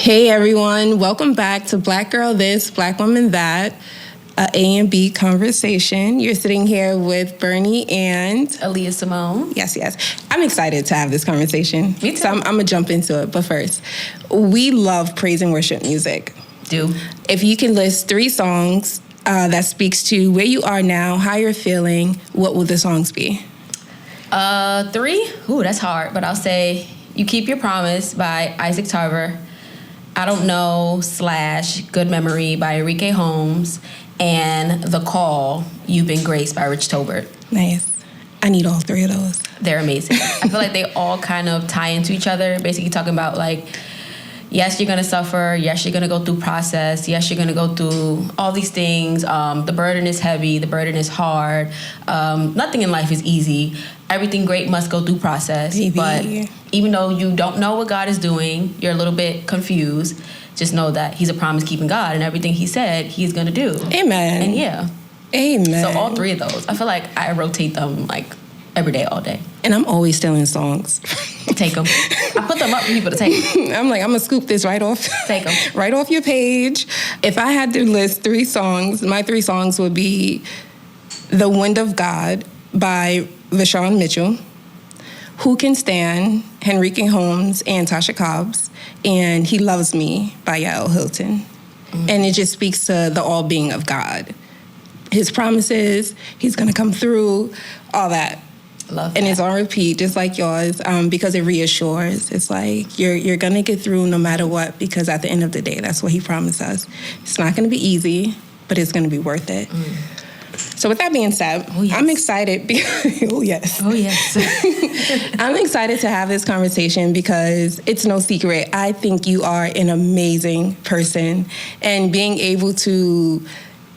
Hey everyone, welcome back to Black Girl This, Black Woman That, a A&B conversation. You're sitting here with Bernie and Aliyah Simone. Yes. I'm excited to have this conversation. Me too. So I'm going to jump into it. But first, we love praise and worship music. Do. If you can list 3 songs that speaks to where you are now, how you're feeling, what will the songs be? 3? Ooh, that's hard. But I'll say You Keep Your Promise by Isaac Tarver. I Don't Know / Good Memory by Enrique Holmes, and The Call, You've Been Graced by Rich Tolbert. Nice. I need all 3 of those. They're amazing. I feel like they all kind of tie into each other, basically talking about like, yes, you're going to suffer. Yes, you're going to go through process. Yes, you're going to go through all these things. The burden is heavy. The burden is hard. Nothing in life is easy. Everything great must go through process. Baby. But even though you don't know what God is doing, you're a little bit confused, just know that he's a promise-keeping God, and everything he said he's going to do. Amen. And yeah. Amen. So all 3 of those, I feel like I rotate them like every day, all day. And I'm always stealing songs. Take them. I put them up for people to take. I'm like, I'm going to scoop this right off. Take them. Right off your page. If I had to list 3 songs, my 3 songs would be The Wind of God by Vashawn Mitchell, Who Can Stand, Henrique Holmes and Tasha Cobbs, and He Loves Me by Yael Hilton. Mm-hmm. And it just speaks to the all-being of God. His promises, he's going to come through, all that. Love that. And it's on repeat, just like yours, because it reassures. It's like you're going to get through no matter what, because at the end of the day, that's what he promised us. It's not going to be easy, but it's going to be worth it. So with that being said, I'm excited. Oh, yes. I'm excited to have this conversation because it's no secret. I think you are an amazing person. And being able to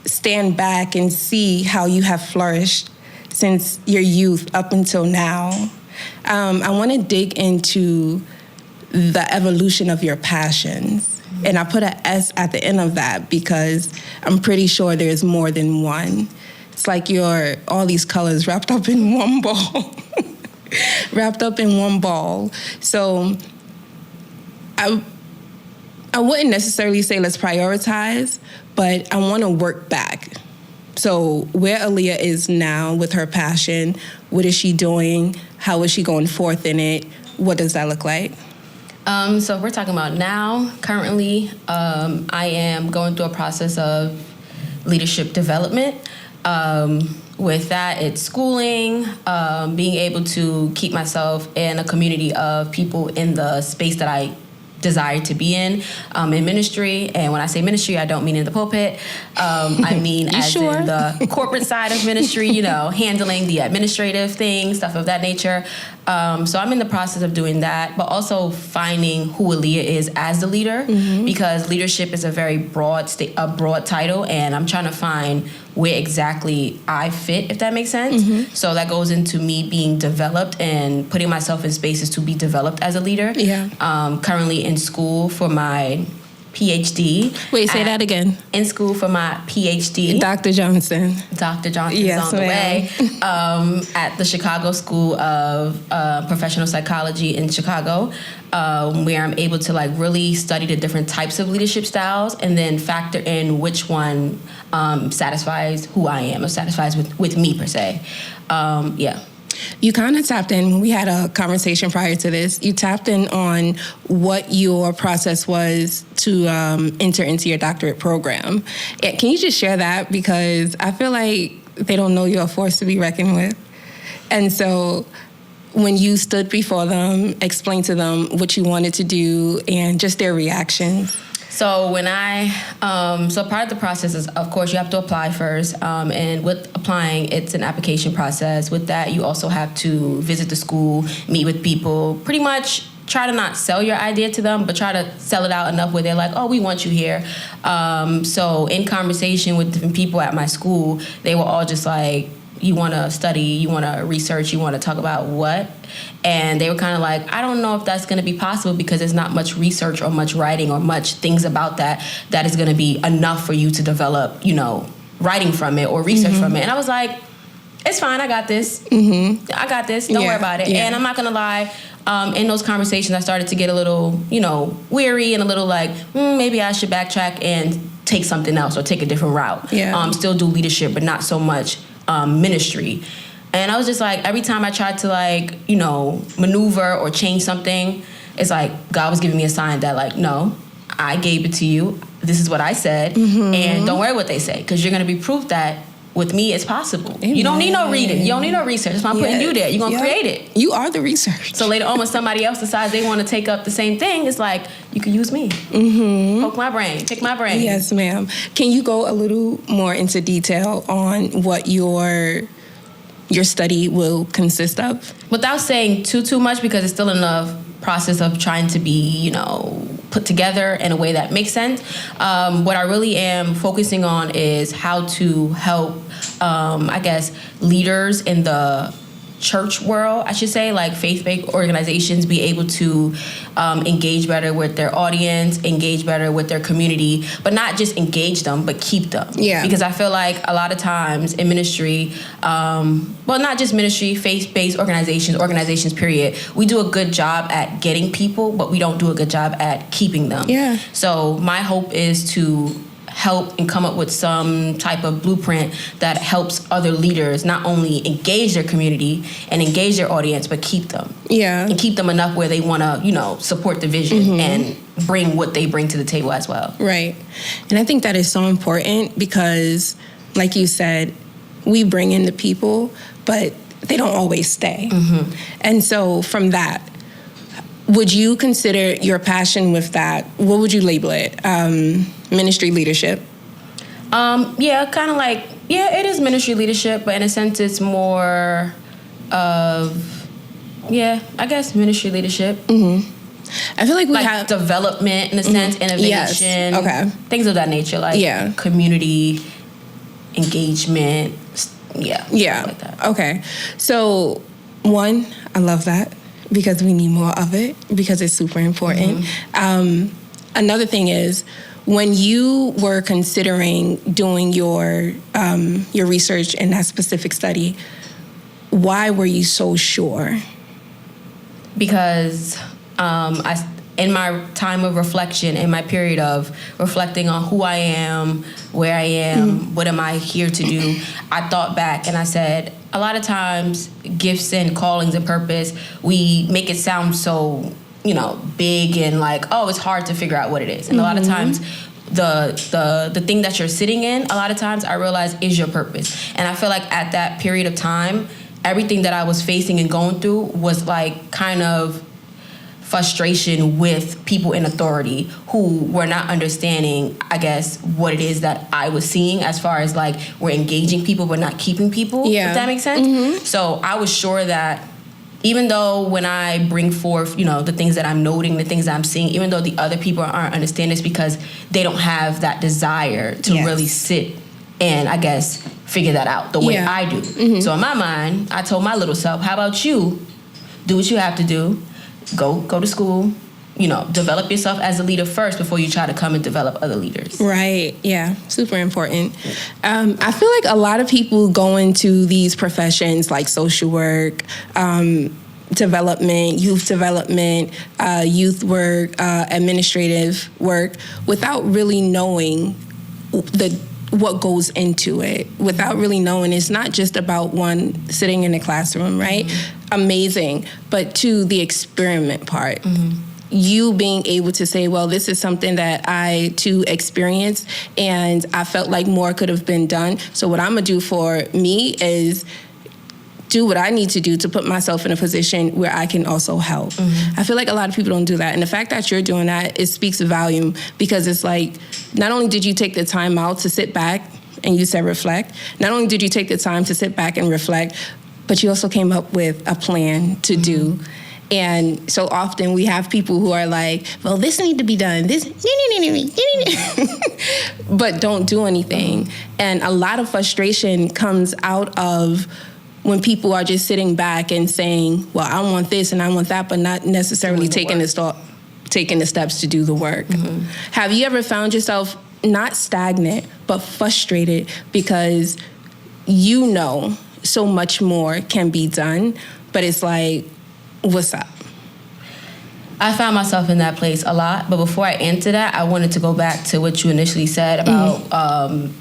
stand back and see how you have flourished since your youth up until now, I want to dig into the evolution of your passions. And I put an S at the end of that because I'm pretty sure there's more than one. It's like you're all these colors wrapped up in one ball. So I wouldn't necessarily say let's prioritize, but I want to work back. So where Aliyah is now with her passion, what is she doing? How is she going forth in it? What does that look like? So we're talking about now. Currently, I am going through a process of leadership development. With that, it's schooling, being able to keep myself in a community of people in the space that I desire to be in ministry. And when I say ministry, I don't mean in the pulpit. I mean as in the corporate side of ministry, handling the administrative things, stuff of that nature. So I'm in the process of doing that, but also finding who Aliyah is as the leader, because leadership is a very broad title, and I'm trying to find where exactly I fit, if that makes sense. So that goes into me being developed and putting myself in spaces to be developed as a leader. Currently in school for my PhD. Wait, say that again. In school for my PhD. Dr. Johnson. Dr. Johnson's on the way. At the Chicago School of Professional Psychology in Chicago, where I'm able to really study the different types of leadership styles and then factor in which one satisfies who I am or satisfies with me per se. You kind of tapped in, when we had a conversation prior to this, you tapped in on what your process was to enter into your doctorate program. Can you just share that? Because I feel like they don't know you're a force to be reckoned with. And so when you stood before them, explained to them what you wanted to do and just their reactions. So when so part of the process is, of course, you have to apply first. And with applying, it's an application process. With that, you also have to visit the school, meet with people, pretty much try to not sell your idea to them, but try to sell it out enough where they're like, oh, we want you here. So in conversation with different people at my school, they were all just like, you want to study, you want to research, you want to talk about what? And they were kind of like, I don't know if that's going to be possible because there's not much research or much writing or much things about that is going to be enough for you to develop, writing from it or research from it. And I was like, it's fine. I got this. I got this. Don't worry about it. And I'm not going to lie. In those conversations, I started to get a little, weary and a little like, maybe I should backtrack and take something else or take a different route. Still do leadership, but not so much ministry. And I was just like, every time I tried to like, maneuver or change something, it's like God was giving me a sign that like, no, I gave it to you. This is what I said. And don't worry what they say, because you're going to be proof that with me, it's possible. Amen. You don't need no reading. You don't need no research. That's why I'm putting you there. You're going to create it. You are the research. So later on, when somebody else decides they want to take up the same thing, it's like, you can use me. Poke my brain. Pick my brain. Yes, ma'am. Can you go a little more into detail on what your study will consist of? Without saying too much, because it's still in the process of trying to be, put together in a way that makes sense. What I really am focusing on is how to help, leaders in the church world, I should say, like faith-based organizations, be able to engage better with their audience, engage better with their community, but not just engage them, but keep them. Yeah. Because I feel like a lot of times in ministry, not just ministry, faith-based organizations, period, we do a good job at getting people, but we don't do a good job at keeping them. Yeah. So my hope is to help and come up with some type of blueprint that helps other leaders not only engage their community and engage their audience, but keep them. Yeah. And keep them enough where they want to, support the vision and bring what they bring to the table as well. Right. And I think that is so important because, like you said, we bring in the people, but they don't always stay. And so from that, would you consider your passion with that, what would you label it? Ministry leadership? It is ministry leadership, but in a sense it's more of, ministry leadership. I feel like we have development in a sense, innovation, things of that nature, like community engagement, like that. Okay. So, one, I love that, because we need more of it, because it's super important. Another thing is, when you were considering doing your research in that specific study, why were you so sure? Because in my time of reflection, in my period of reflecting on who I am, where I am, what am I here to do, I thought back and I said, a lot of times gifts and callings and purpose, we make it sound so, big and like, oh, it's hard to figure out what it is. And a lot of times the thing that you're sitting in, a lot of times I realize is your purpose. And I feel like at that period of time, everything that I was facing and going through was like kind of frustration with people in authority who were not understanding, I guess, what it is that I was seeing as far as like we're engaging people but not keeping people, if that makes sense. So I was sure that even though when I bring forth, the things that I'm noting, the things that I'm seeing, even though the other people aren't understanding this because they don't have that desire to really sit and, I guess, figure that out the way I do. So in my mind, I told my little self, how about you do what you have to do, go to school, develop yourself as a leader first before you try to come and develop other leaders. Right. Yeah. Super important. I feel like a lot of people go into these professions like social work, development, youth development, youth work, administrative work, without really knowing what goes into it, without really knowing it's not just about one sitting in the classroom, right? Amazing. But two, the experiment part. You being able to say, well, this is something that I too experienced and I felt like more could have been done. So what I'm gonna do for me is do what I need to do to put myself in a position where I can also help. I feel like a lot of people don't do that. And the fact that you're doing that, it speaks volume, because it's like, not only did you take the time out to sit back, and you said reflect, not only did you take the time to sit back and reflect, but you also came up with a plan to do. And so often we have people who are like, well, this needs to be done. But don't do anything. And a lot of frustration comes out of when people are just sitting back and saying, well, I want this and I want that, but not necessarily taking the steps to do the work. Have you ever found yourself not stagnant, but frustrated because you know so much more can be done, but it's like, what's up? I found myself in that place a lot, but before I answer that, I wanted to go back to what you initially said about,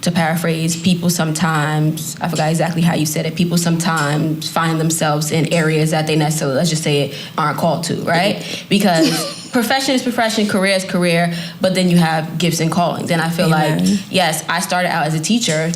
to paraphrase, people sometimes, I forgot exactly how you said it, people sometimes find themselves in areas that they necessarily, let's just say it, aren't called to, right? Because profession is profession, career is career, but then you have gifts and callings. And I feel like, yes, I started out as a teacher,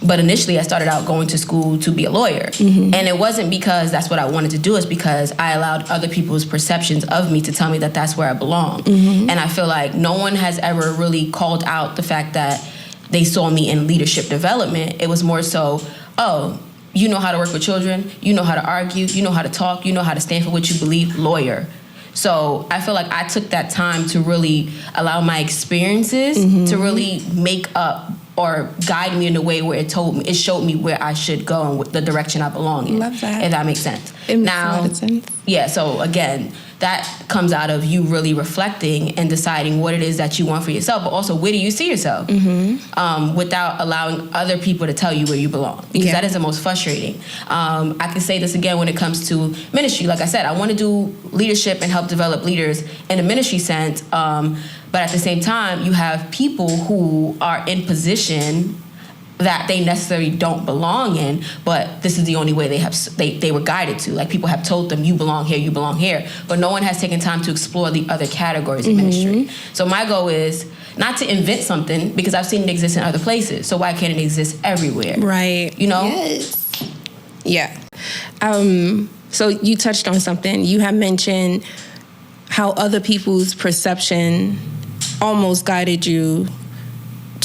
but initially I started out going to school to be a lawyer. And it wasn't because that's what I wanted to do. It's because I allowed other people's perceptions of me to tell me that that's where I belong. And I feel like no one has ever really called out the fact that they saw me in leadership development. It was more so, oh, you know how to work with children, you know how to argue, you know how to talk, you know how to stand for what you believe, lawyer. So I feel like I took that time to really allow my experiences to really make up or guide me in a way where it showed me where I should go and the direction I belong in. Love that. If that makes sense. It makes a lot of sense. Yeah, so again, that comes out of you really reflecting and deciding what it is that you want for yourself, but also where do you see yourself without allowing other people to tell you where you belong. Because that is the most frustrating. I can say this again when it comes to ministry. Like I said, I want to do leadership and help develop leaders in a ministry sense. But at the same time, you have people who are in position that they necessarily don't belong in, but this is the only way they were guided to. Like people have told them, you belong here, but no one has taken time to explore the other categories of ministry. So my goal is not to invent something because I've seen it exist in other places. So why can't it exist everywhere? Right. You know? Yes. Yeah. So you touched on something. You have mentioned how other people's perception almost guided you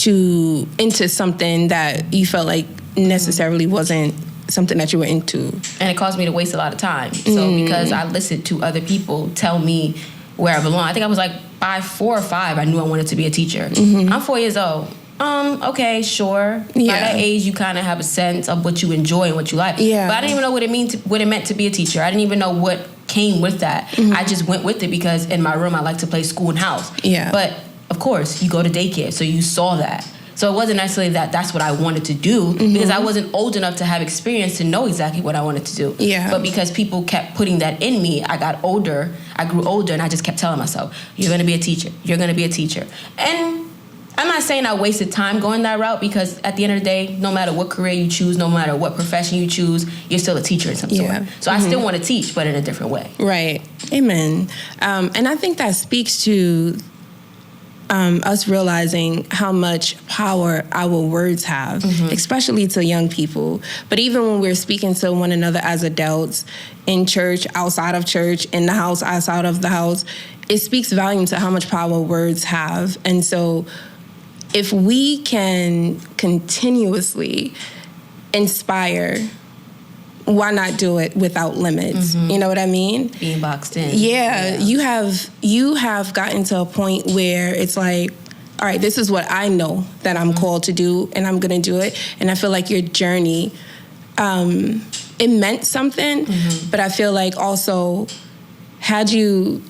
into something that you felt like necessarily wasn't something that you were into. And it caused me to waste a lot of time. So because I listened to other people tell me where I belong. I think I was like by 4 or 5, I knew I wanted to be a teacher. I'm 4 years old. Okay, sure. By that age, you kind of have a sense of what you enjoy and what you like. Yeah. But I didn't even know what it meant to be a teacher. I didn't even know what came with that. I just went with it because in my room, I like to play school and house. Yeah. But of course, you go to daycare, so you saw that. So it wasn't necessarily that that's what I wanted to do because I wasn't old enough to have experience to know exactly what I wanted to do. Yeah. But because people kept putting that in me, I grew older, and I just kept telling myself, you're going to be a teacher. You're going to be a teacher. And I'm not saying I wasted time going that route because at the end of the day, no matter what career you choose, no matter what profession you choose, you're still a teacher in some sort. So I still want to teach, but in a different way. Right. Amen. And I think that speaks to us realizing how much power our words have, especially to young people. But even when we're speaking to one another as adults, in church, outside of church, in the house, outside of the house, it speaks volume to how much power words have. And so if we can continuously inspire, why not do it without limits? You know what I mean? Being boxed in. Yeah. You have gotten to a point where it's like, all right, this is what I know that I'm called to do, and I'm going to do it. And I feel like your journey, it meant something, but I feel like also, had you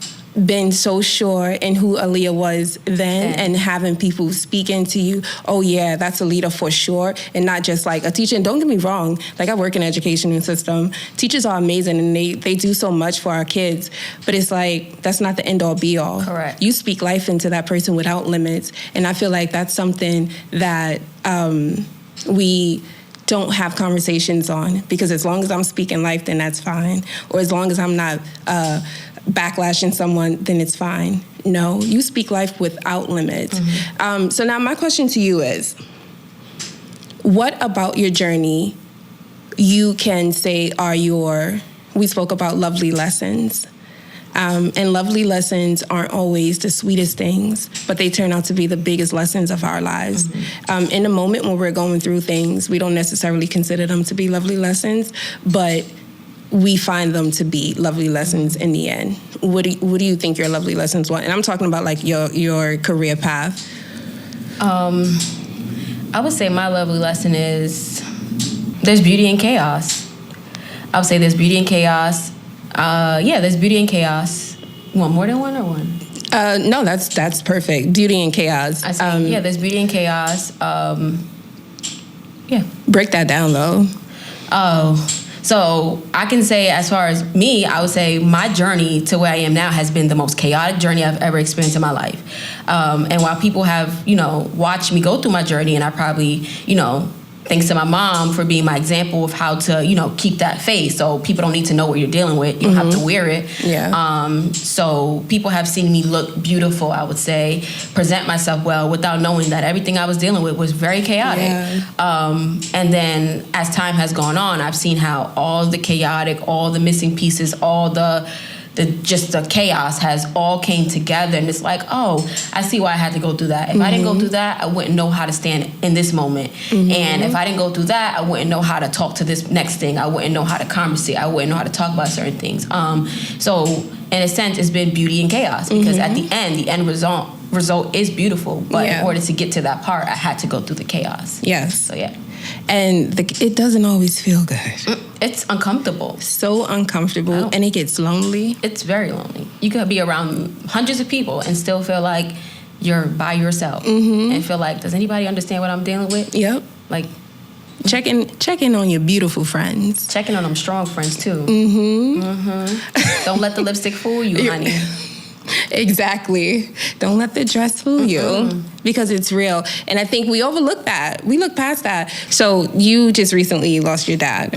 been so sure in who Aliyah was then and having people speak into you, oh yeah, that's a leader for sure, and not just like a teacher. And don't get me wrong, like I work in the education system. Teachers are amazing and they do so much for our kids, but it's like, that's not the end all be all. Correct. You speak life into that person without limits. And I feel like that's something that we don't have conversations on, because as long as I'm speaking life, then that's fine. Or as long as I'm not backlashing someone, then it's fine. No, you speak life without limits. So now my question to you is, what about your journey you can say are we spoke about lovely lessons. And lovely lessons aren't always the sweetest things, but they turn out to be the biggest lessons of our lives. In the moment when we're going through things, we don't necessarily consider them to be lovely lessons, but we find them to be lovely lessons in the end. What do you think your lovely lessons were? And I'm talking about like your career path. I would say my lovely lesson is there's beauty in chaos. I would say there's beauty in chaos. There's beauty in chaos. You want more than one or one? No, that's perfect. Beauty in chaos. I say, there's beauty in chaos. Break that down though. Oh, so I can say, as far as me, I would say my journey to where I am now has been the most chaotic journey I've ever experienced in my life. And while people have, watched me go through my journey, and I probably, thanks to my mom for being my example of how to, keep that face. So people don't need to know what you're dealing with. You don't have to wear it. Yeah. So people have seen me look beautiful, I would say, present myself well without knowing that everything I was dealing with was very chaotic. Yeah. And then as time has gone on, I've seen how all the chaotic, all the missing pieces, all the chaos has all came together, and it's like, oh, I see why I had to go through that. If I didn't go through that, I wouldn't know how to stand in this moment. And if I didn't go through that, I wouldn't know how to talk to this next thing. I wouldn't know how to conversate. I wouldn't know how to talk about certain things. So in a sense, it's been beauty and chaos, because at the end result is beautiful. But in order to get to that part, I had to go through the chaos. Yes. So yeah. And it doesn't always feel good. It's uncomfortable. So uncomfortable, and it gets lonely. It's very lonely. You could be around hundreds of people and still feel like you're by yourself, and feel like, does anybody understand what I'm dealing with? Yep. Like, check in on your beautiful friends. Checking on them strong friends too. Don't let the lipstick fool you, honey. Exactly. Don't let the dress fool you, because it's real. And I think we overlook that. We look past that. So you just recently lost your dad.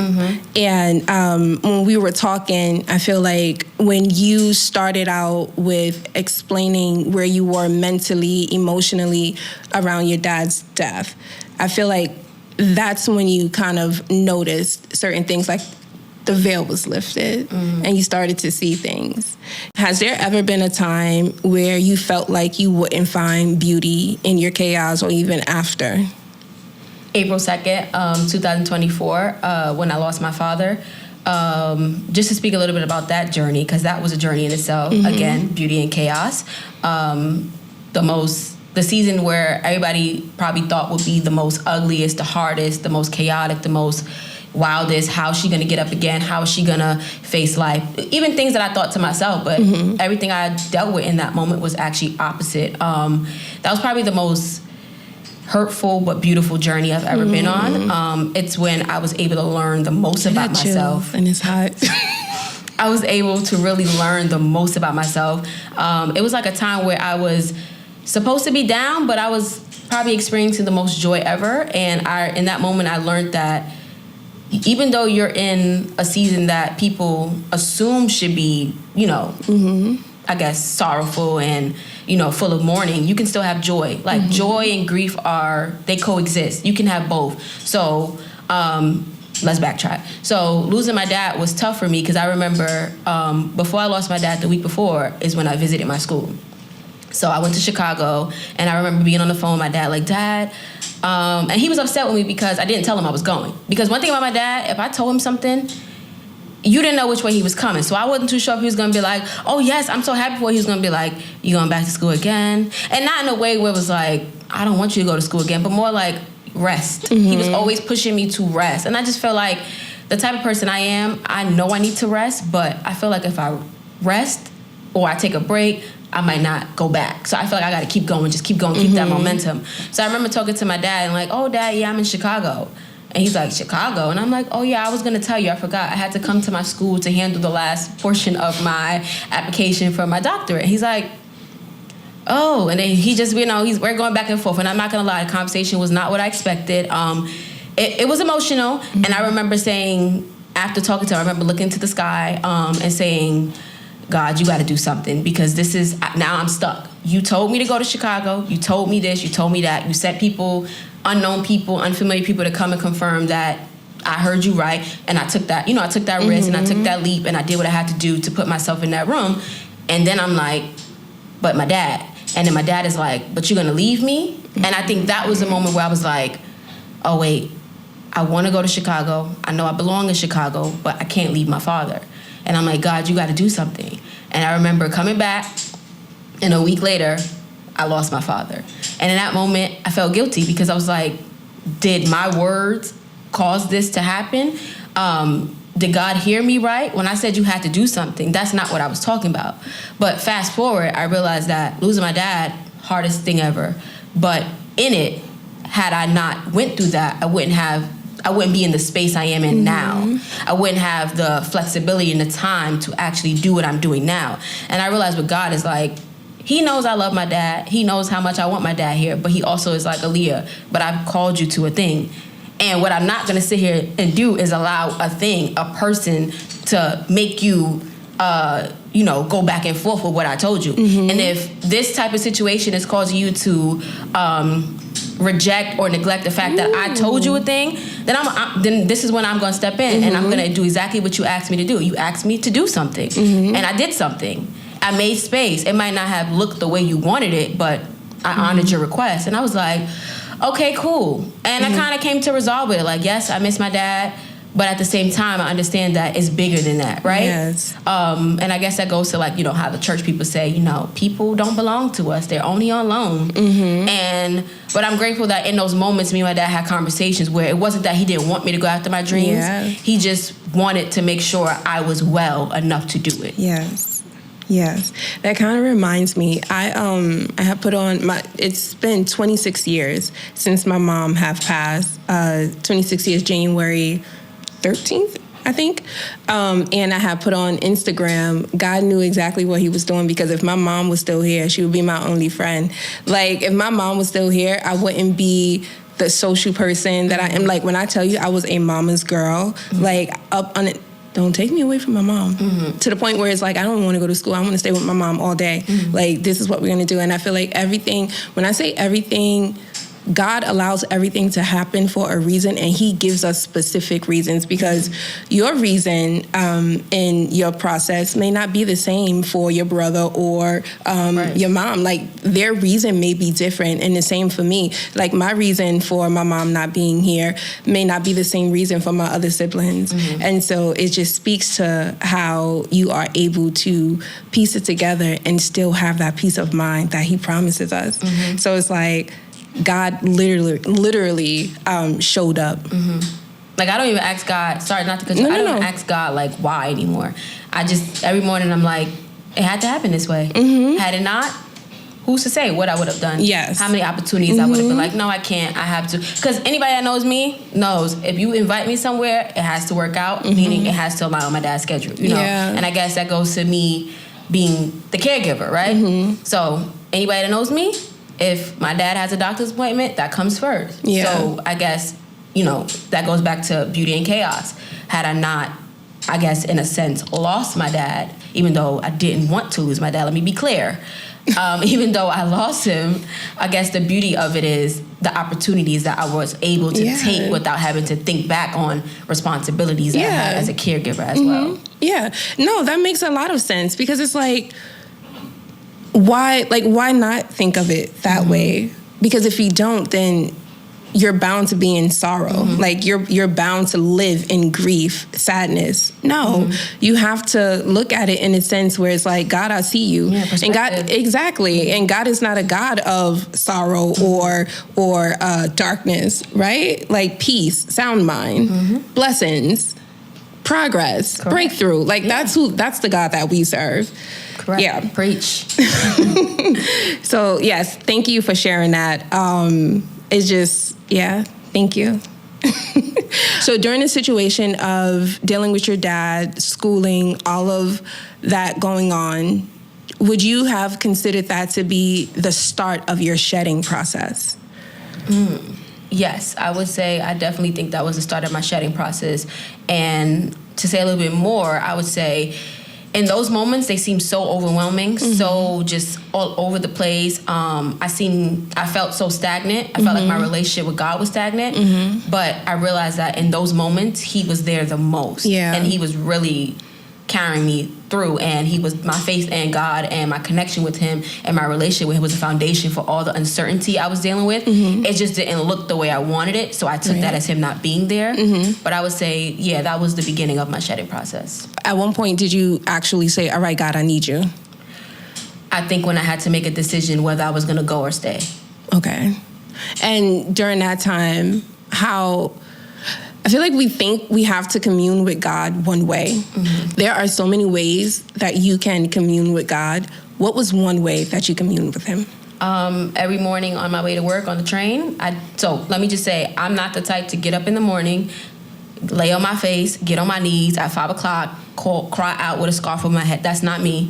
And when we were talking, I feel like when you started out with explaining where you were mentally, emotionally around your dad's death, I feel like that's when you kind of noticed certain things, like the veil was lifted and you started to see things. Has there ever been a time where you felt like you wouldn't find beauty in your chaos, or even after? April 2nd, 2024, when I lost my father. Just to speak a little bit about that journey, because that was a journey in itself. Again, beauty and chaos. The season where everybody probably thought would be the most ugliest, the hardest, the most chaotic, the most wildest. How is she gonna get up again? How is she gonna face life? Even things that I thought to myself, but everything I dealt with in that moment was actually opposite. That was probably the most hurtful but beautiful journey I've ever been on. It's when I was able to learn the most about myself. And it's hot. I was able to really learn the most about myself. It was like a time where I was supposed to be down, but I was probably experiencing the most joy ever. And in that moment, I learned that even though you're in a season that people assume should be, I guess, sorrowful and, full of mourning, you can still have joy. Like joy and grief they coexist. You can have both. So let's backtrack. So losing my dad was tough for me, because I remember before I lost my dad, the week before is when I visited my school. So I went to Chicago, and I remember being on the phone with my dad, like, Dad, and he was upset with me because I didn't tell him I was going. Because one thing about my dad, if I told him something, you didn't know which way he was coming. So I wasn't too sure if he was going to be like, oh, yes, I'm so happy for you. He was going to be like, you going back to school again? And not in a way where it was like, I don't want you to go to school again, but more like rest. He was always pushing me to rest. And I just feel like the type of person I am, I know I need to rest, but I feel like if I rest or I take a break, I might not go back. So I feel like I got to keep going, keep that momentum. So I remember talking to my dad and like, oh, Dad, yeah, I'm in Chicago. And he's like, Chicago? And I'm like, oh, yeah, I was going to tell you. I forgot. I had to come to my school to handle the last portion of my application for my doctorate. He's like, oh. And then he just, we're going back and forth. And I'm not going to lie, the conversation was not what I expected. It was emotional. And I remember saying, after talking to him, I remember looking to the sky and saying, God, you got to do something, because now I'm stuck. You told me to go to Chicago. You told me this. You told me that. You sent people, unknown people, unfamiliar people to come and confirm that I heard you right. And I took that, I took that risk and I took that leap and I did what I had to do to put myself in that room. And then I'm like, but my dad. And then my dad is like, but you're going to leave me? And I think that was the moment where I was like, oh, wait, I want to go to Chicago. I know I belong in Chicago, but I can't leave my father. And I'm like, God, you got to do something. And I remember coming back, and a week later, I lost my father. And in that moment, I felt guilty, because I was like, did my words cause this to happen? Did God hear me right? When I said you had to do something, that's not what I was talking about. But fast forward, I realized that losing my dad, hardest thing ever. But in it, had I not went through that, I wouldn't be in the space I am in now. I wouldn't have the flexibility and the time to actually do what I'm doing now. And I realized with God is like, he knows I love my dad. He knows how much I want my dad here. But he also is like, Aliyah, but I've called you to a thing. And what I'm not going to sit here and do is allow a person to make you, go back and forth with what I told you. And if this type of situation is causing you to reject or neglect the fact that I told you a thing, then this is when I'm going to step in and I'm going to do exactly what you asked me to do. You asked me to do something, and I did something. I made space. It might not have looked the way you wanted it, but I honored your request. And I was like, okay, cool. And I kind of came to resolve with it. Like, yes, I miss my dad, but at the same time, I understand that it's bigger than that, right? Yes. And I guess that goes to like, how the church people say, people don't belong to us. They're only on loan. But I'm grateful that in those moments, me and my dad had conversations where it wasn't that he didn't want me to go after my dreams. Yeah. He just wanted to make sure I was well enough to do it. Yes, that kind of reminds me. I have put on it's been 26 years since my mom have passed. 26 years, January 13th, I think. And I have put on Instagram. God knew exactly what he was doing, because if my mom was still here, she would be my only friend. Like, if my mom was still here, I wouldn't be the social person that I am. Like, when I tell you I was a mama's girl, like up on it. Don't take me away from my mom. To the point where it's like, I don't want to go to school. I want to stay with my mom all day. Like, this is what we're going to do. And I feel like everything, when I say everything, God allows everything to happen for a reason, and he gives us specific reasons, because your reason in your process may not be the same for your brother or your mom. Like, their reason may be different, and the same for me. Like, my reason for my mom not being here may not be the same reason for my other siblings. And so it just speaks to how you are able to piece it together and still have that peace of mind that he promises us. So it's like, God literally showed up. Like, I don't even ask God, sorry, not to cut you, I don't even ask God, like, why anymore. I just, every morning I'm like, it had to happen this way. Had it not, who's to say what I would have done? Yes. How many opportunities I would have been like, no, I can't, I have to. Because anybody that knows me knows, if you invite me somewhere, it has to work out, meaning it has to align with my dad's schedule, And I guess that goes to me being the caregiver, right? So anybody that knows me, if my dad has a doctor's appointment, that comes first. So I guess, that goes back to beauty and chaos. Had I not, I guess, in a sense, lost my dad, even though I didn't want to lose my dad, let me be clear. Even though I lost him, I guess the beauty of it is the opportunities that I was able to take without having to think back on responsibilities that I had as a caregiver as well. Yeah. No, that makes a lot of sense, because it's like, why not think of it that way? Because if you don't, then you're bound to be in sorrow. Like, you're bound to live in grief, sadness. No, you have to look at it in a sense where it's like, God, I see you. And God, exactly. And God is not a God of sorrow or darkness, right? Like, peace, sound mind, blessings, progress, breakthrough. Like, that's the God that we serve. Correct. Yeah. Preach. So, yes, thank you for sharing that. It's just, thank you. So during the situation of dealing with your dad, schooling, all of that going on, would you have considered that to be the start of your shedding process? Yes, I would say I definitely think that was the start of my shedding process. And to say a little bit more, I would say, in those moments, they seem so overwhelming, so just all over the place. I felt so stagnant. I felt like my relationship with God was stagnant. But I realized that in those moments, he was there the most. And he was really carrying me through, and he was my faith in God, and my connection with him and my relationship with him was the foundation for all the uncertainty I was dealing with. It just didn't look the way I wanted it, so I took that as him not being there. But I would say, that was the beginning of my shedding process. At one point, did you actually say, all right, God, I need you? I think when I had to make a decision whether I was going to go or stay. Okay. And during that time, I feel like we think we have to commune with God one way. There are so many ways that you can commune with God. What was one way that you communed with him? every morning on my way to work on the train. So let me just say, I'm not the type to get up in the morning, lay on my face, get on my knees at 5 o'clock, cry out with a scarf over my head. That's not me.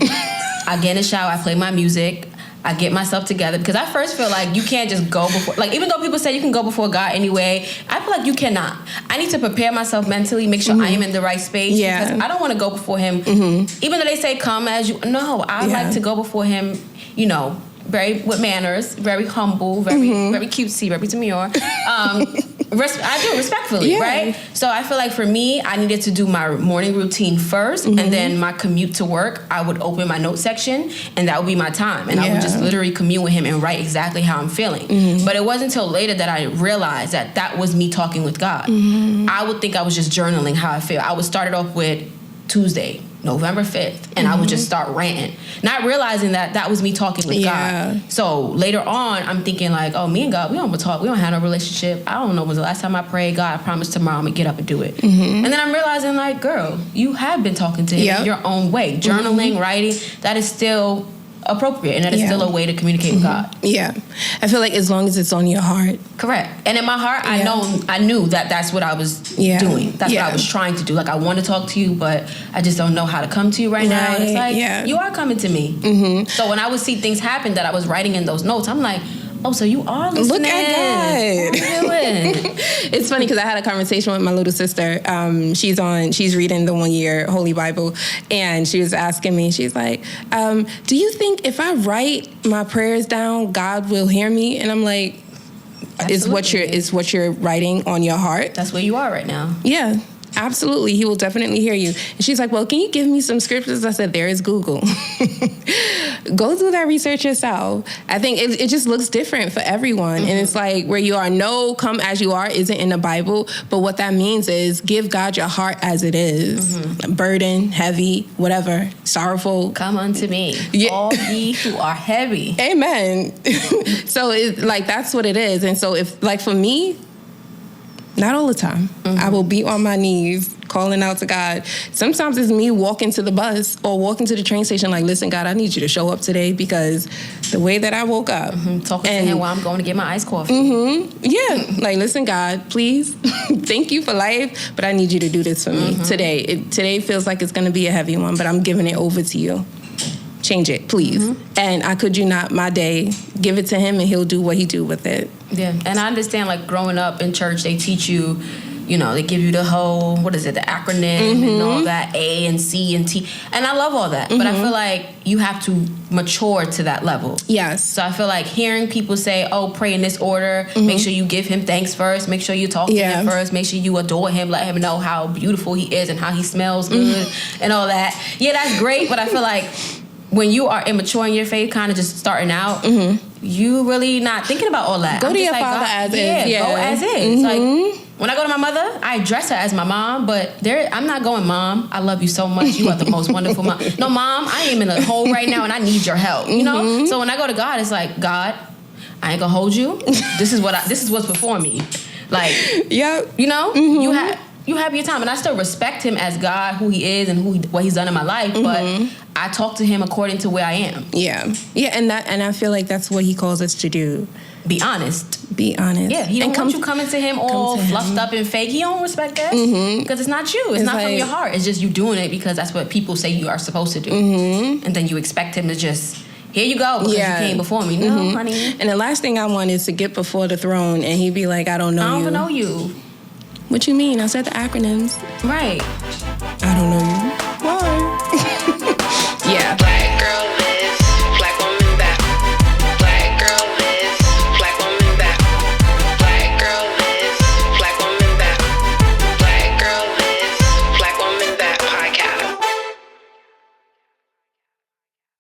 I get in the shower, I play my music, I get myself together, because I first feel like you can't just go before, like, even though people say you can go before God anyway, I feel like you cannot. I need to prepare myself mentally, make sure I am in the right space, because I don't want to go before him, even though they say come as you, no, I like to go before him, you know, very with manners, very humble, very cutesy, very demure. I do it respectfully, right? So I feel like for me, I needed to do my morning routine first, and then my commute to work, I would open my note section, and that would be my time. And I would just literally commune with him and write exactly how I'm feeling. But it wasn't until later that I realized that was me talking with God. I would think I was just journaling how I feel. I would start it off with Tuesday, November 5th, and I would just start ranting, not realizing that was me talking with God. So later on, I'm thinking like, oh, me and God, we don't talk, we don't have no relationship. I don't know when was the last time I prayed. God, I promise tomorrow I'm gonna get up and do it. And then I'm realizing like, girl, you have been talking to him in your own way. Journaling, writing, that is still appropriate, and that is still a way to communicate with God. I feel like as long as it's on your heart. Correct. And in my heart, I knew that that's what I was doing. That's what I was trying to do. Like, I want to talk to you, but I just don't know how to come to you right now. And it's like, you are coming to me. So when I would see things happen that I was writing in those notes, I'm like, oh, so you are listening. Look at God. It's funny because I had a conversation with my little sister. She's reading the 1 year Holy Bible, and she was asking me, she's like, do you think if I write my prayers down, God will hear me? And I'm like, is what you're writing on your heart? That's where you are right now. Yeah. Absolutely, he will definitely hear you. And she's like, well, can you give me some scriptures? I said, there is Google. Go do that research yourself. I think it just looks different for everyone. And it's like where you are, no, come as you are isn't in the Bible. But what that means is give God your heart as it is. Burden, heavy, whatever, sorrowful. Come unto me, all ye who are heavy. Amen. So that's what it is. And so if, like, for me, not all the time. I will be on my knees calling out to God. Sometimes it's me walking to the bus or walking to the train station like, listen, God, I need you to show up today because the way that I woke up. Talking to him while I'm going to get my iced coffee. Like, listen, God, please, thank you for life, but I need you to do this for me today. Today feels like it's going to be a heavy one, but I'm giving it over to you. Change it, please. And I could you not my day, give it to him and he'll do what he do with it. Yeah, and I understand, like, growing up in church, they teach you, you know, they give you the whole, the acronym and all that, A and C and T. And I love all that, but I feel like you have to mature to that level. Yes. So I feel like hearing people say, oh, pray in this order, make sure you give him thanks first, make sure you talk to him first, make sure you adore him, let him know how beautiful he is and how he smells good and all that. Yeah, that's great, but I feel like when you are immature in your faith, kind of just starting out, you really not thinking about all that. Go to your father as is. Go as is. Like, when I go to my mother, I address her as my mom, but I'm not going, Mom, I love you so much. You are the most wonderful mom. No, Mom, I am in a hole right now and I need your help. You know? So when I go to God, it's like, God, I ain't gonna hold you. This is what's before me. Like, you know, you have your time, and I still respect him as God, who he is, and what he's done in my life. But I talk to him according to where I am. And I feel like that's what he calls us to do. Be honest. Be honest. Yeah, he don't want you coming to him all fluffed up and fake. He don't respect that because it's not you. It's not like, from your heart. It's just you doing it because that's what people say you are supposed to do, and then you expect him to just. Here you go, because you came before me. No, honey. And the last thing I want is to get before the throne and he'd be like, I don't know you. I don't even know you. What you mean? I said the acronyms. Right. I don't know you.